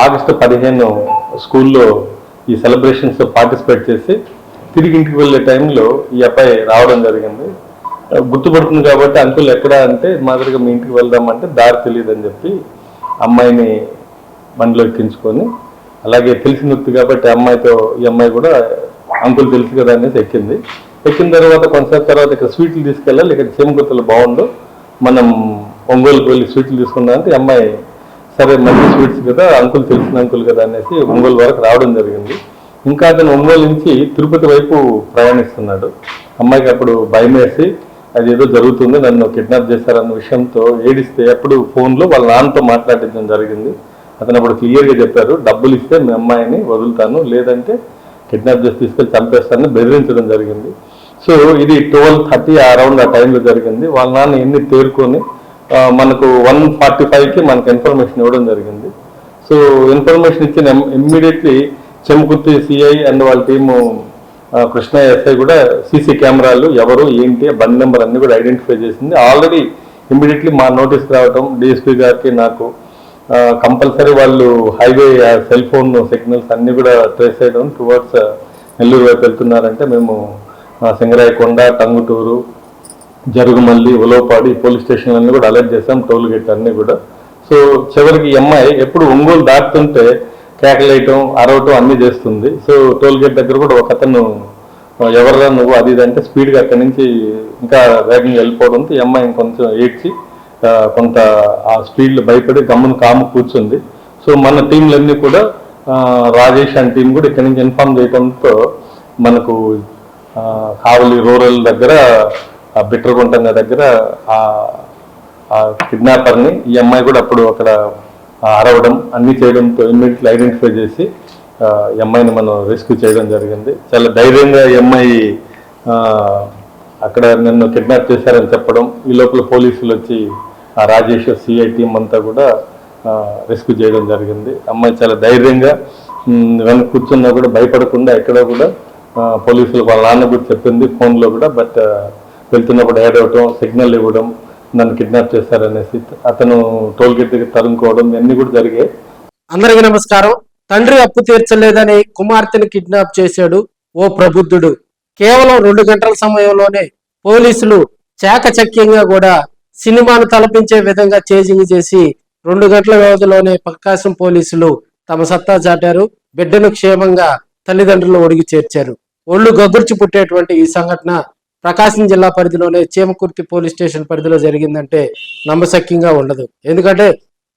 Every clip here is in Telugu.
ఆగస్టు 15 స్కూల్లో ఈ సెలబ్రేషన్స్ పార్టిసిపేట్ చేసి తిరిగి ఇంటికి వెళ్ళే టైంలో ఈ అబ్బాయి రావడం జరిగింది. గుర్తుపడుతుంది కాబట్టి అంకుల్ ఎక్కడ అంటే మాదిరిగా మీ ఇంటికి వెళ్దామంటే దారి తెలియదు అని చెప్పి అమ్మాయిని బండిలో ఎక్కించుకొని, అలాగే తెలిసిన వ్యక్తి కాబట్టి అమ్మాయితో ఈ అమ్మాయి కూడా అంకుల్ తెలుసు కదా అనేసి ఎక్కింది. ఎక్కిన తర్వాత కొంతసేపు తర్వాత ఇక్కడ స్వీట్లు తీసుకెళ్ళాలి, ఇక్కడ చేమకుర్తిలో బాగుండు, మనం ఒంగోలుకి వెళ్ళి స్వీట్లు తీసుకున్నామంటే అమ్మాయి సరే మంచి స్వీట్స్ కదా, అంకుల్ తెలిసిన అంకుల్ కదా అనేసి ఒంగోలు వరకు రావడం జరిగింది. ఇంకా అతను ఒంగోలు నుంచి తిరుపతి వైపు ప్రయాణిస్తున్నాడు. అమ్మాయికి అప్పుడు భయం వేసి అది ఏదో జరుగుతుంది, నన్ను కిడ్నాప్ చేశారన్న విషయంతో ఏడిస్తే అప్పుడు ఫోన్లో వాళ్ళ నాన్నతో మాట్లాడించడం జరిగింది. అతను అప్పుడు క్లియర్గా చెప్పారు, డబ్బులు ఇస్తే మీ అమ్మాయిని వదులుతాను, లేదంటే కిడ్నాప్ చేసి తీసుకెళ్ళి చంపేస్తానని బెదిరించడం జరిగింది. సో ఇది 12:30 అరౌండ్ ఆ టైంలో జరిగింది. వాళ్ళ నాన్న ఎన్ని తేరుకొని మనకు 1:45కి మనకు ఇన్ఫర్మేషన్ ఇవ్వడం జరిగింది. సో ఇన్ఫర్మేషన్ ఇచ్చిన ఇమ్మీడియట్లీ చెమకుర్తి సిఐ అండ్ వాళ్ళ టీము కృష్ణ ఎస్ఐ కూడా సీసీ కెమెరాలు ఎవరు ఏంటి బండి నెంబర్ అన్ని కూడా ఐడెంటిఫై చేసింది. ఆల్రెడీ ఇమ్మీడియట్లీ మా నోటీస్ రావడం, డిఎస్పీ గారికి నాకు కంపల్సరీ వాళ్ళు హైవే సెల్ ఫోన్ సిగ్నల్స్ అన్ని కూడా ట్రేస్ చేయడం టువర్డ్స్ నెల్లూరు వైపు వెళ్తున్నారంటే మేము సింగరాయకొండ, టంగుటూరు, జరుగుమల్లి, ఉలవపాడి పోలీస్ స్టేషన్లన్నీ కూడా అలర్ట్ చేసాం, టోల్ గేట్ అన్నీ కూడా. సో చివరికి ఎంఐ ఎప్పుడు ఒంగోలు దాటుతుంటే కేకలేయటం, అరవటం అన్నీ చేస్తుంది. సో టోల్ గేట్ దగ్గర కూడా ఒక అతను ఎవర్రా నువ్వు అది ఇది అంటే స్పీడ్గా అక్కడి నుంచి ఇంకా వేగంగా వెళ్ళిపోవడంతో ఎంఐ ఇంకొంచెం ఏడ్చి కొంత ఆ స్పీడ్లో భయపడి గమ్మును కాము కూర్చుంది. సో మన టీంలన్నీ కూడా రాజేష్ అండ్ టీం కూడా ఇక్కడి నుంచి ఇన్ఫార్మ్ చేయడంతో మనకు కావలి రూరల్ దగ్గర బిట్రగుంటంగ దగ్గర ఆ కిడ్నాపర్ని ఈ అమ్మాయి కూడా అప్పుడు అక్కడ అరవడం అన్నీ చేయడంతో ఇమ్మీడియట్లీ ఐడెంటిఫై చేసి అమ్మాయిని మనం రెస్క్యూ చేయడం జరిగింది. చాలా ధైర్యంగా అమ్మాయి అక్కడ నన్ను కిడ్నాప్ చేశారని చెప్పడం, ఈ లోపల పోలీసులు వచ్చి ఆ రాజేష్ సిఐ టీం అంతా కూడా రెస్క్యూ చేయడం జరిగింది. అమ్మాయి చాలా ధైర్యంగా వెనక కూర్చున్నా కూడా భయపడకుండా ఎక్కడ కూడా పోలీసులు వాళ్ళ నాన్న కూడా చెప్పింది ఫోన్లో కూడా. బట్ వెళ్తున్నప్పుడు ఏడవటం, సిగ్నల్ ఇవ్వడం, నన్ను కిడ్నాప్ చేశారనేసి అతను టోల్ గేట్ దగ్గర తరుముకోవడం ఇవన్నీ కూడా జరిగాయి. అందరికీ నమస్కారం. తండ్రి అప్పు తీర్చలేదని కుమార్తెను కిడ్నాప్ చేశాడు ఓ ప్రబుద్ధుడు. కేవలం 2 గంటల సమయంలోనే పోలీసులు చాకచక్యంగా కూడా సినిమాను తలపించే విధంగా చేజింగ్ చేసి 2 గంటల వ్యవధిలోనే ప్రకాశం పోలీసులు తమ సత్తా చాటారు. బిడ్డను క్షేమంగా తల్లిదండ్రులు ఒడిగి చేర్చారు. ఒళ్ళు గగుర్చి పుట్టేటువంటి ఈ సంఘటన ప్రకాశం జిల్లా పరిధిలోనే చేమకుర్తి పోలీస్ స్టేషన్ పరిధిలో జరిగిందంటే నమ్మశక్యంగా ఉండదు. ఎందుకంటే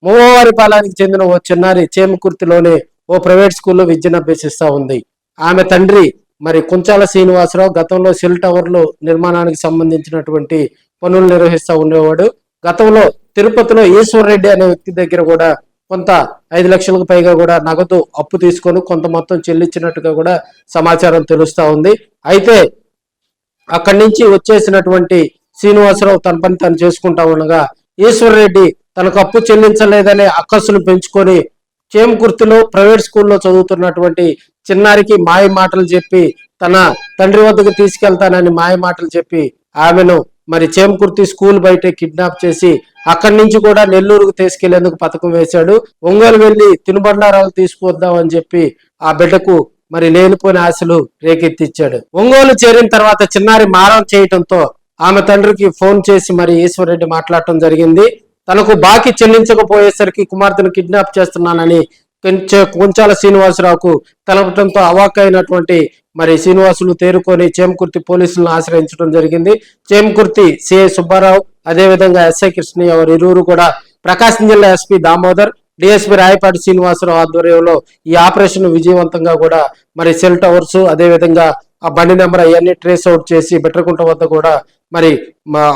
మూవవారిపాలెనికి చెందిన ఓ చిన్నారి చేమకుర్తిలోనే ఓ ప్రైవేట్ స్కూల్లో విద్యను అభ్యసిస్తా ఉంది. ఆమె తండ్రి మరి కుంచాల శ్రీనివాసరావు గతంలో సెల్ టవర్లు నిర్మాణానికి సంబంధించినటువంటి పనులు నిర్వహిస్తూ ఉండేవాడు. గతంలో తిరుపతిలో ఈశ్వర్ రెడ్డి అనే వ్యక్తి దగ్గర కూడా కొంత 5 లక్షలకు పైగా కూడా నగదు అప్పు తీసుకొని కొంత మొత్తం చెల్లించినట్టుగా కూడా సమాచారం తెలుస్తా ఉంది. అయితే అక్కడి నుంచి వచ్చేసినటువంటి శ్రీనివాసరావు తన పని తను చేసుకుంటా ఉండగా ఈశ్వర్ రెడ్డి తనకు అప్పు చెల్లించలేదనే అక్కసును పెంచుకొని చేమకుర్తిలో ప్రైవేట్ స్కూల్లో చదువుతున్నటువంటి చిన్నారికి మాయ మాటలు చెప్పి తన తండ్రి వద్దకు తీసుకెళ్తానని మాయ మాటలు చెప్పి ఆమెను మరి చేమకుర్తి స్కూల్ బయట కిడ్నాప్ చేసి అక్కడి నుంచి కూడా నెల్లూరుకు తీసుకెళ్లేందుకు పథకం వేశాడు. ఒంగోలు వెళ్లి తినుబండారాలు తీసుకువద్దామని చెప్పి ఆ బిడ్డకు మరి లేనిపోయిన ఆశలు రేకెత్తిచ్చాడు. ఒంగోలు చేరిన తర్వాత చిన్నారి మారం చేయటంతో ఆమె తండ్రికి ఫోన్ చేసి మరి ఈశ్వర్ మాట్లాడటం జరిగింది. తనకు బాకీ చెల్లించకపోయేసరికి కుమార్తెను కిడ్నాప్ చేస్తున్నానని కుంచాల శ్రీనివాసరావుకు తెలపడంతో అవాక్కైనటువంటి మరి శ్రీనివాసులు తేరుకొని చేమకుర్తి పోలీసులను ఆశ్రయించడం జరిగింది. చేమకుర్తి సిఐ సుబ్బారావు అదేవిధంగా ఎస్ఐ కృష్ణయ్య వారు ఇరువురు కూడా ప్రకాశం జిల్లా ఎస్పీ దామోదర్, డిఎస్పీ రాయపాటి శ్రీనివాసరావు ఆధ్వర్యంలో ఈ ఆపరేషన్ విజయవంతంగా కూడా మరి సెల్ టవర్స్ అదేవిధంగా ఆ బండి నెంబర్ అవన్నీ ట్రేస్ అవుట్ చేసి బిట్రకుంట వద్ద కూడా మరి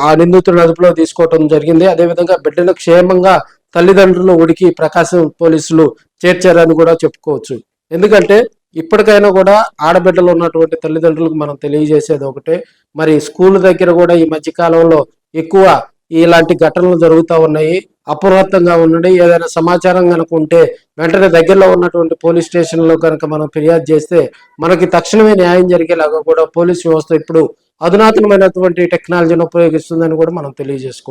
ఆ నిందితులను అదుపులో తీసుకోవటం జరిగింది. అదేవిధంగా బిడ్డను క్షేమంగా తల్లిదండ్రులు ఉడికి ప్రకాశం పోలీసులు చేర్చారని కూడా చెప్పుకోవచ్చు. ఎందుకంటే ఇప్పటికైనా కూడా ఆడబిడ్డలు ఉన్నటువంటి తల్లిదండ్రులకు మనం తెలియజేసేది ఒకటే, మరి స్కూల్ దగ్గర కూడా ఈ మధ్య కాలంలో ఎక్కువ ఇలాంటి ఘటనలు జరుగుతూ ఉన్నాయి. అప్రమత్తంగా ఉండండి. ఏదైనా సమాచారం కనుక ఉంటే వెంటనే దగ్గరలో ఉన్నటువంటి పోలీస్ స్టేషన్లో కనుక మనం ఫిర్యాదు చేస్తే మనకి తక్షణమే న్యాయం జరిగేలాగా కూడా పోలీస్ వ్యవస్థ ఇప్పుడు అధునాతనమైనటువంటి టెక్నాలజీని ఉపయోగిస్తుందని కూడా మనం తెలియజేసుకోవచ్చు.